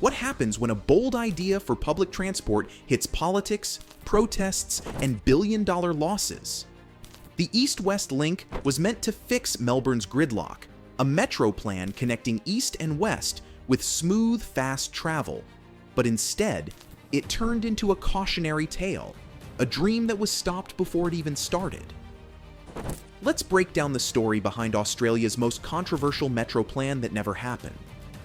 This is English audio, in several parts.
What happens when a bold idea for public transport hits politics, protests, and billion-dollar losses? The East-West Link was meant to fix Melbourne's gridlock, a metro plan connecting east and west with smooth, fast travel. But instead, it turned into a cautionary tale, a dream that was stopped before it even started. Let's break down the story behind Australia's most controversial metro plan that never happened.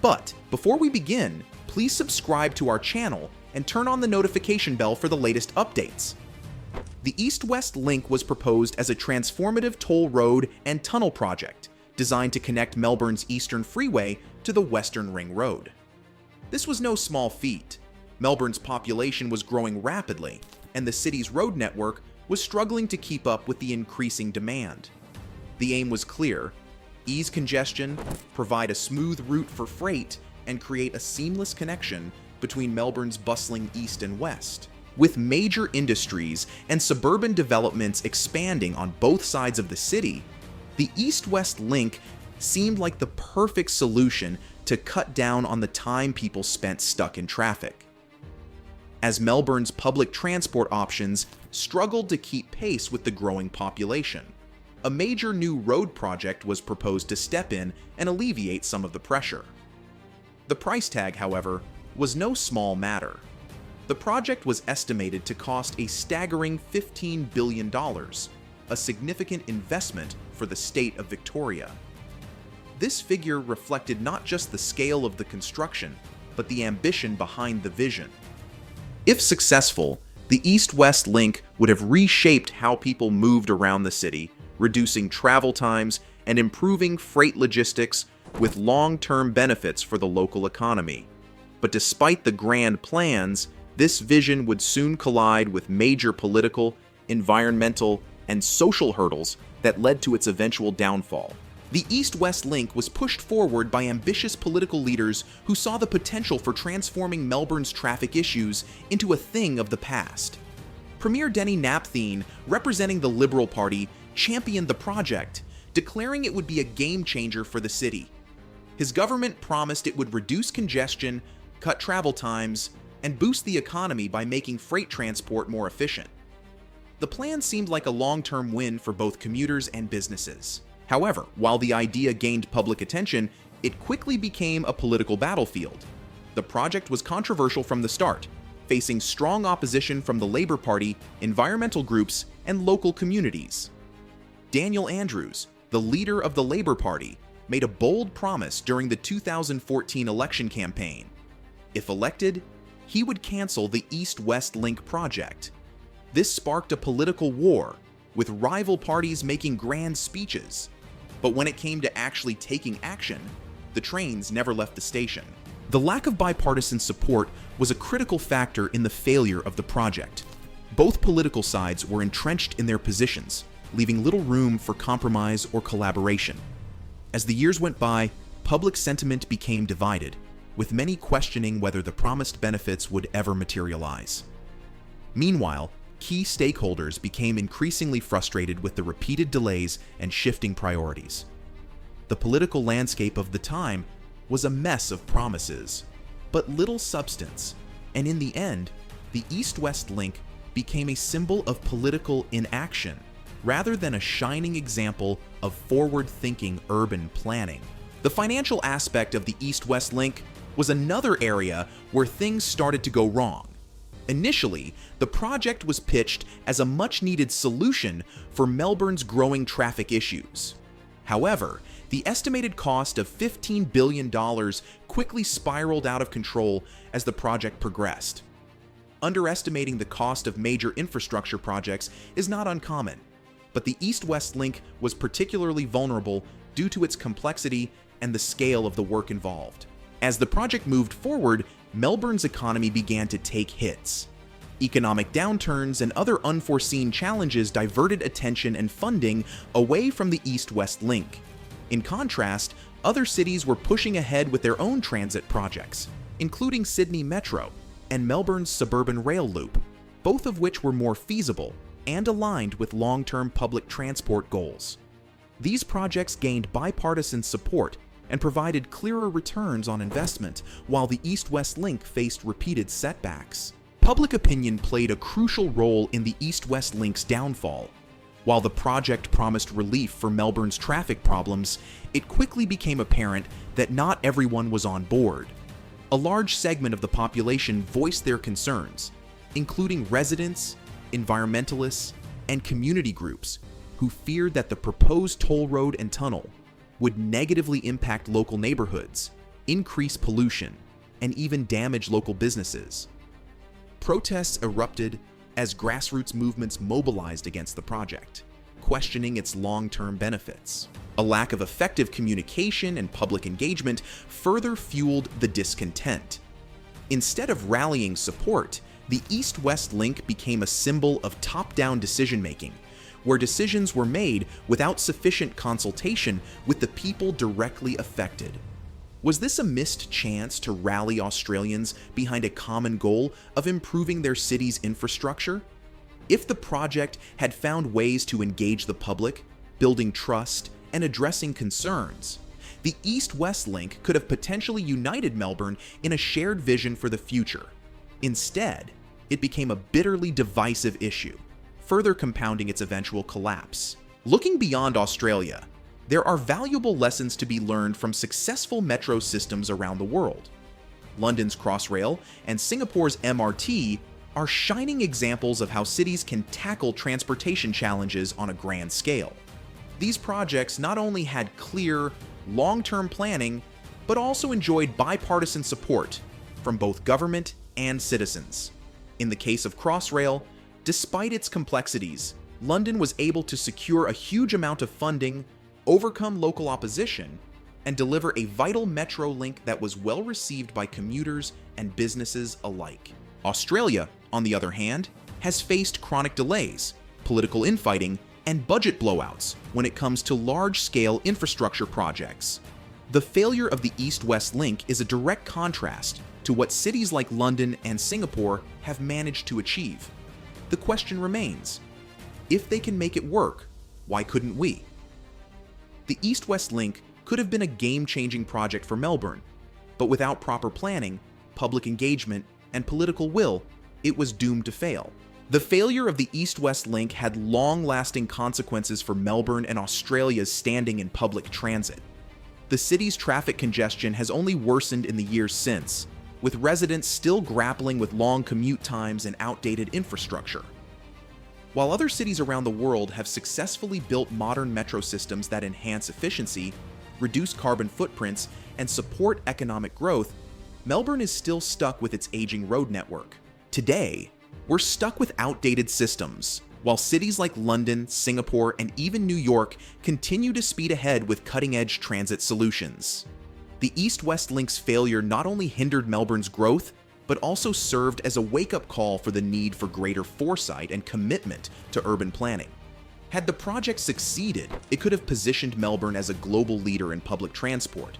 But before we begin, please subscribe to our channel and turn on the notification bell for the latest updates. The East-West Link was proposed as a transformative toll road and tunnel project designed to connect Melbourne's Eastern Freeway to the Western Ring Road. This was no small feat. Melbourne's population was growing rapidly, and the city's road network was struggling to keep up with the increasing demand. The aim was clear: ease congestion, provide a smooth route for freight, and create a seamless connection between Melbourne's bustling east and west. With major industries and suburban developments expanding on both sides of the city, the East-West Link seemed like the perfect solution to cut down on the time people spent stuck in traffic. As Melbourne's public transport options struggled to keep pace with the growing population, a major new road project was proposed to step in and alleviate some of the pressure. The price tag, however, was no small matter. The project was estimated to cost a staggering $15 billion, a significant investment for the state of Victoria. This figure reflected not just the scale of the construction, but the ambition behind the vision. If successful, the East-West Link would have reshaped how people moved around the city, reducing travel times and improving freight logistics with long-term benefits for the local economy. But despite the grand plans, this vision would soon collide with major political, environmental, and social hurdles that led to its eventual downfall. The East-West Link was pushed forward by ambitious political leaders who saw the potential for transforming Melbourne's traffic issues into a thing of the past. Premier Denny Napthine, representing the Liberal Party, championed the project, declaring it would be a game-changer for the city. His government promised it would reduce congestion, cut travel times, and boost the economy by making freight transport more efficient. The plan seemed like a long-term win for both commuters and businesses. However, while the idea gained public attention, it quickly became a political battlefield. The project was controversial from the start, facing strong opposition from the Labour Party, environmental groups, and local communities. Daniel Andrews, the leader of the Labour Party, made a bold promise during the 2014 election campaign. If elected, he would cancel the East-West Link project. This sparked a political war, with rival parties making grand speeches. But when it came to actually taking action, the trains never left the station. The lack of bipartisan support was a critical factor in the failure of the project. Both political sides were entrenched in their positions, leaving little room for compromise or collaboration. As the years went by, public sentiment became divided, with many questioning whether the promised benefits would ever materialize. Meanwhile, key stakeholders became increasingly frustrated with the repeated delays and shifting priorities. The political landscape of the time was a mess of promises, but little substance, and in the end, the East-West Link became a symbol of political inaction rather than a shining example of forward-thinking urban planning. The financial aspect of the East-West Link was another area where things started to go wrong. Initially, the project was pitched as a much-needed solution for Melbourne's growing traffic issues. However, the estimated cost of $15 billion quickly spiraled out of control as the project progressed. Underestimating the cost of major infrastructure projects is not uncommon, but the East-West Link was particularly vulnerable due to its complexity and the scale of the work involved. As the project moved forward, Melbourne's economy began to take hits. Economic downturns and other unforeseen challenges diverted attention and funding away from the East-West Link. In contrast, other cities were pushing ahead with their own transit projects, including Sydney Metro and Melbourne's suburban rail loop, both of which were more feasible and aligned with long-term public transport goals. These projects gained bipartisan support and provided clearer returns on investment, while the East-West Link faced repeated setbacks. Public opinion played a crucial role in the East-West Link's downfall. While the project promised relief for Melbourne's traffic problems, it quickly became apparent that not everyone was on board. A large segment of the population voiced their concerns, including residents, environmentalists, and community groups who feared that the proposed toll road and tunnel would negatively impact local neighborhoods, increase pollution, and even damage local businesses. Protests erupted as grassroots movements mobilized against the project, questioning its long-term benefits. A lack of effective communication and public engagement further fueled the discontent. Instead of rallying support, the East-West Link became a symbol of top-down decision-making, where decisions were made without sufficient consultation with the people directly affected. Was this a missed chance to rally Australians behind a common goal of improving their city's infrastructure? If the project had found ways to engage the public, building trust, and addressing concerns, the East-West Link could have potentially united Melbourne in a shared vision for the future. Instead, it became a bitterly divisive issue, further compounding its eventual collapse. Looking beyond Australia, there are valuable lessons to be learned from successful metro systems around the world. London's Crossrail and Singapore's MRT are shining examples of how cities can tackle transportation challenges on a grand scale. These projects not only had clear, long-term planning, but also enjoyed bipartisan support from both government and citizens. In the case of Crossrail, despite its complexities, London was able to secure a huge amount of funding, overcome local opposition, and deliver a vital metro link that was well received by commuters and businesses alike. Australia, on the other hand, has faced chronic delays, political infighting, and budget blowouts when it comes to large-scale infrastructure projects. The failure of the East-West Link is a direct contrast to what cities like London and Singapore have managed to achieve. The question remains, if they can make it work, why couldn't we? The East-West Link could have been a game-changing project for Melbourne, but without proper planning, public engagement, and political will, it was doomed to fail. The failure of the East-West Link had long-lasting consequences for Melbourne and Australia's standing in public transit. The city's traffic congestion has only worsened in the years since, with residents still grappling with long commute times and outdated infrastructure. While other cities around the world have successfully built modern metro systems that enhance efficiency, reduce carbon footprints, and support economic growth, Melbourne is still stuck with its aging road network. Today, we're stuck with outdated systems, while cities like London, Singapore, and even New York continue to speed ahead with cutting-edge transit solutions. The East-West Link's failure not only hindered Melbourne's growth, but also served as a wake-up call for the need for greater foresight and commitment to urban planning. Had the project succeeded, it could have positioned Melbourne as a global leader in public transport.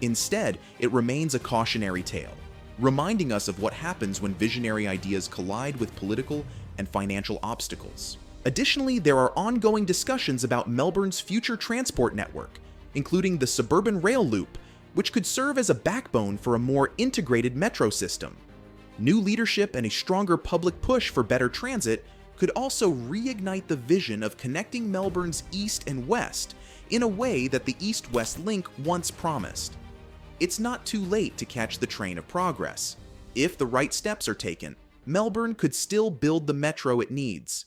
Instead, it remains a cautionary tale, reminding us of what happens when visionary ideas collide with political and financial obstacles. Additionally, there are ongoing discussions about Melbourne's future transport network, including the suburban rail loop, which could serve as a backbone for a more integrated metro system. New leadership and a stronger public push for better transit could also reignite the vision of connecting Melbourne's east and west in a way that the East-West Link once promised. It's not too late to catch the train of progress. If the right steps are taken, Melbourne could still build the metro it needs,